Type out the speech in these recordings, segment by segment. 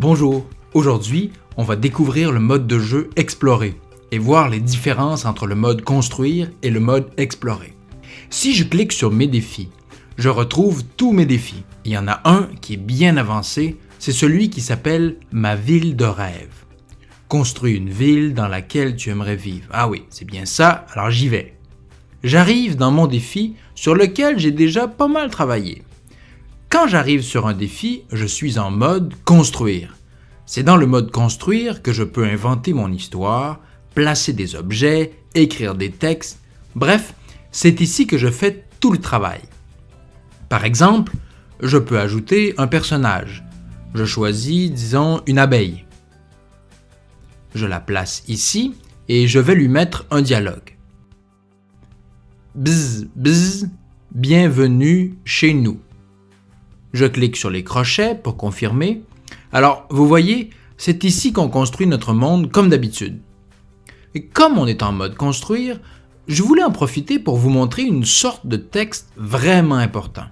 Bonjour, aujourd'hui, on va découvrir le mode de jeu Explorer et voir les différences entre le mode Construire et le mode Explorer. Si je clique sur mes défis, je retrouve tous mes défis. Il y en a un qui est bien avancé, c'est celui qui s'appelle « Ma ville de rêve ». Construis une ville dans laquelle tu aimerais vivre. Ah oui, c'est bien ça, alors j'y vais. J'arrive dans mon défi sur lequel j'ai déjà pas mal travaillé. Quand j'arrive sur un défi, je suis en mode « Construire ». C'est dans le mode « Construire » que je peux inventer mon histoire, placer des objets, écrire des textes, bref, c'est ici que je fais tout le travail. Par exemple, je peux ajouter un personnage. Je choisis, disons, une abeille. Je la place ici et je vais lui mettre un dialogue. Bzz, bzz, bienvenue chez nous. Je clique sur les crochets pour confirmer. Alors, vous voyez, c'est ici qu'on construit notre monde comme d'habitude. Et comme on est en mode construire, je voulais en profiter pour vous montrer une sorte de texte vraiment important.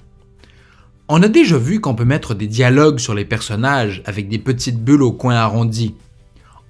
On a déjà vu qu'on peut mettre des dialogues sur les personnages avec des petites bulles au coin arrondi.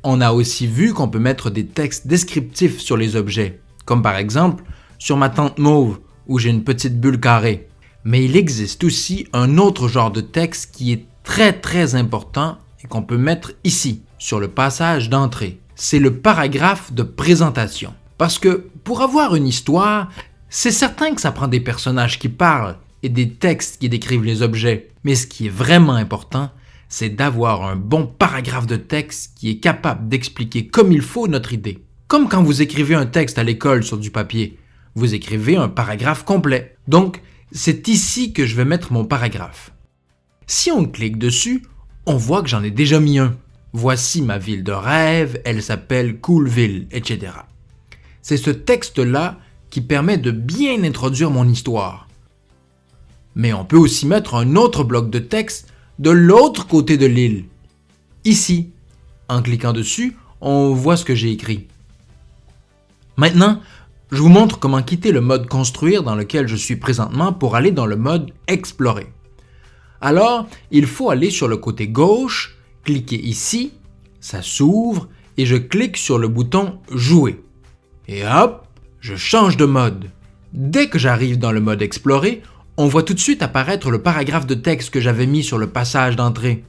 On a aussi vu qu'on peut mettre des textes descriptifs sur les objets, comme par exemple sur ma tente mauve où j'ai une petite bulle carrée. Mais il existe aussi un autre genre de texte qui est très important et qu'on peut mettre ici, sur le passage d'entrée. C'est le paragraphe de présentation. Parce que pour avoir une histoire, c'est certain que ça prend des personnages qui parlent et des textes qui décrivent les objets. Mais ce qui est vraiment important, c'est d'avoir un bon paragraphe de texte qui est capable d'expliquer comme il faut notre idée. Comme quand vous écrivez un texte à l'école sur du papier, vous écrivez un paragraphe complet. Donc, c'est ici que je vais mettre mon paragraphe. Si on clique dessus, on voit que j'en ai déjà mis un. Voici ma ville de rêve, elle s'appelle Coolville, etc. C'est ce texte-là qui permet de bien introduire mon histoire. Mais on peut aussi mettre un autre bloc de texte de l'autre côté de l'île. Ici, en cliquant dessus, on voit ce que j'ai écrit. Maintenant, je vous montre comment quitter le mode construire dans lequel je suis présentement pour aller dans le mode explorer. Alors, il faut aller sur le côté gauche, cliquer ici, ça s'ouvre et je clique sur le bouton jouer. Et hop, je change de mode. Dès que j'arrive dans le mode explorer, on voit tout de suite apparaître le paragraphe de texte que j'avais mis sur le passage d'entrée.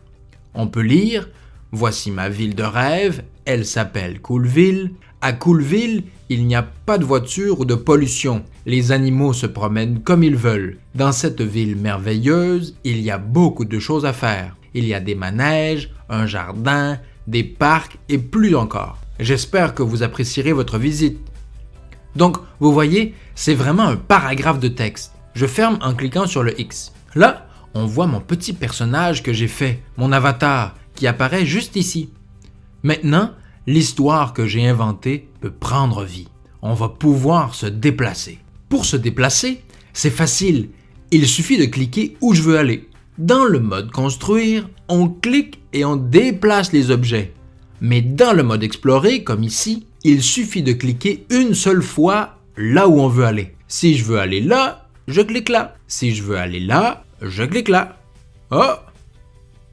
On peut lire « Voici ma ville de rêve, elle s'appelle Coolville. À Coolville, il n'y a pas de voiture ou de pollution. Les animaux se promènent comme ils veulent. Dans cette ville merveilleuse, il y a beaucoup de choses à faire. Il y a des manèges, un jardin, des parcs et plus encore. J'espère que vous apprécierez votre visite. » Donc, vous voyez, c'est vraiment un paragraphe de texte. Je ferme en cliquant sur le X. Là, on voit mon petit personnage que j'ai fait, mon avatar, qui apparaît juste ici. Maintenant, l'histoire que j'ai inventée peut prendre vie. On va pouvoir se déplacer. Pour se déplacer, c'est facile. Il suffit de cliquer où je veux aller. Dans le mode construire, on clique et on déplace les objets. Mais dans le mode explorer, comme ici, il suffit de cliquer une seule fois là où on veut aller. Si je veux aller là, je clique là. Si je veux aller là, je clique là. Oh!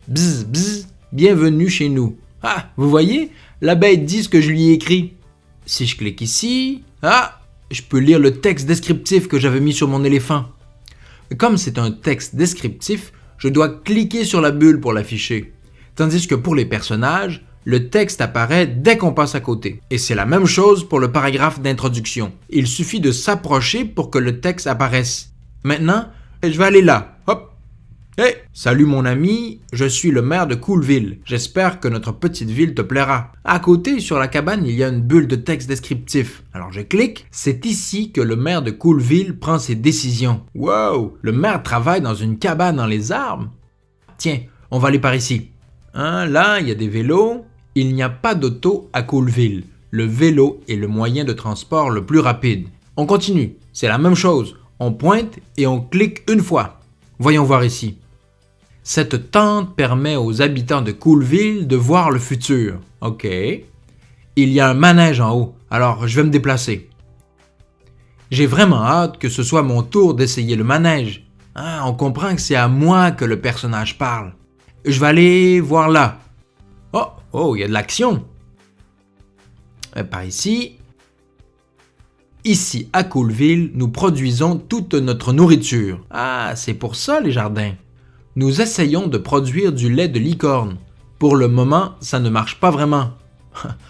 Bzz, bzz, bienvenue chez nous. Ah, vous voyez? L'abeille dit ce que je lui ai écrit. Si je clique ici, je peux lire le texte descriptif que j'avais mis sur mon éléphant. Comme c'est un texte descriptif, je dois cliquer sur la bulle pour l'afficher. Tandis que pour les personnages, le texte apparaît dès qu'on passe à côté. Et c'est la même chose pour le paragraphe d'introduction. Il suffit de s'approcher pour que le texte apparaisse. Maintenant, je vais aller là. Hop! Hey! Salut mon ami, je suis le maire de Coolville. J'espère que notre petite ville te plaira. À côté, sur la cabane, il y a une bulle de texte descriptif. Alors je clique. C'est ici que le maire de Coolville prend ses décisions. Wow! Le maire travaille dans une cabane dans les arbres? Tiens, on va aller par ici. Là, il y a des vélos. Il n'y a pas d'auto à Coolville. Le vélo est le moyen de transport le plus rapide. On continue. C'est la même chose. On pointe et on clique une fois. Voyons voir ici. Cette tente permet aux habitants de Coolville de voir le futur. OK. Il y a un manège en haut, alors je vais me déplacer. J'ai vraiment hâte que ce soit mon tour d'essayer le manège. On comprend que c'est à moi que le personnage parle. Je vais aller voir là. Oh, il y a de l'action. Par ici. Ici, à Coolville, nous produisons toute notre nourriture. Ah, c'est pour ça les jardins. Nous essayons de produire du lait de licorne. Pour le moment, ça ne marche pas vraiment.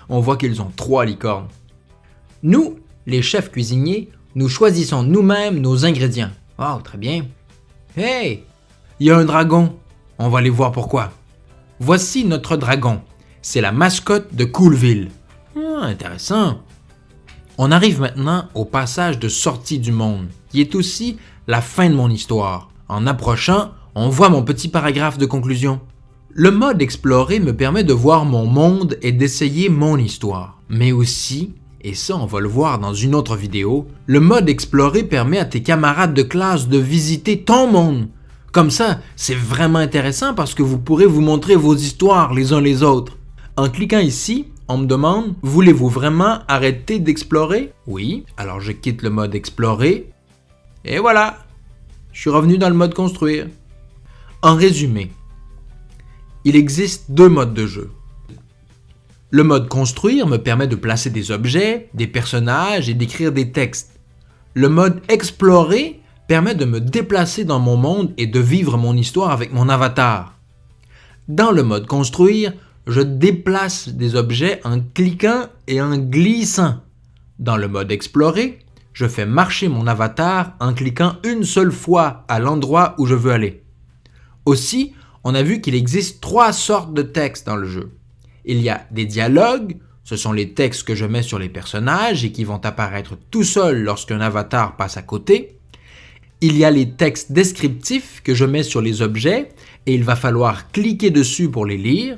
On voit qu'ils ont 3 licornes. Nous, les chefs cuisiniers, nous choisissons nous-mêmes nos ingrédients. Oh, très bien. Hey, il y a un dragon. On va aller voir pourquoi. Voici notre dragon. C'est la mascotte de Coolville. Intéressant. On arrive maintenant au passage de sortie du monde, qui est aussi la fin de mon histoire. En approchant, on voit mon petit paragraphe de conclusion. Le mode explorer me permet de voir mon monde et d'essayer mon histoire. Mais aussi, et ça on va le voir dans une autre vidéo, le mode explorer permet à tes camarades de classe de visiter ton monde. Comme ça, c'est vraiment intéressant parce que vous pourrez vous montrer vos histoires les uns les autres. En cliquant ici, on me demande « Voulez-vous vraiment arrêter d'explorer ?» Oui, alors je quitte le mode explorer. Et voilà, je suis revenu dans le mode construire. En résumé, il existe 2 modes de jeu. Le mode construire me permet de placer des objets, des personnages et d'écrire des textes. Le mode explorer permet de me déplacer dans mon monde et de vivre mon histoire avec mon avatar. Dans le mode construire, je déplace des objets en cliquant et en glissant. Dans le mode explorer, je fais marcher mon avatar en cliquant une seule fois à l'endroit où je veux aller. Aussi, on a vu qu'il existe 3 sortes de textes dans le jeu. Il y a des dialogues, ce sont les textes que je mets sur les personnages et qui vont apparaître tout seuls lorsqu'un avatar passe à côté. Il y a les textes descriptifs que je mets sur les objets et il va falloir cliquer dessus pour les lire.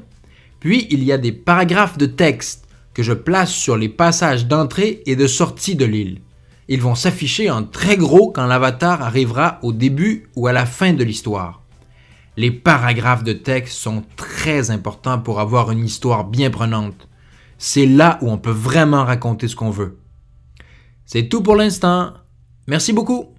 Puis, il y a des paragraphes de texte que je place sur les passages d'entrée et de sortie de l'île. Ils vont s'afficher en très gros quand l'avatar arrivera au début ou à la fin de l'histoire. Les paragraphes de texte sont très importants pour avoir une histoire bien prenante. C'est là où on peut vraiment raconter ce qu'on veut. C'est tout pour l'instant. Merci beaucoup.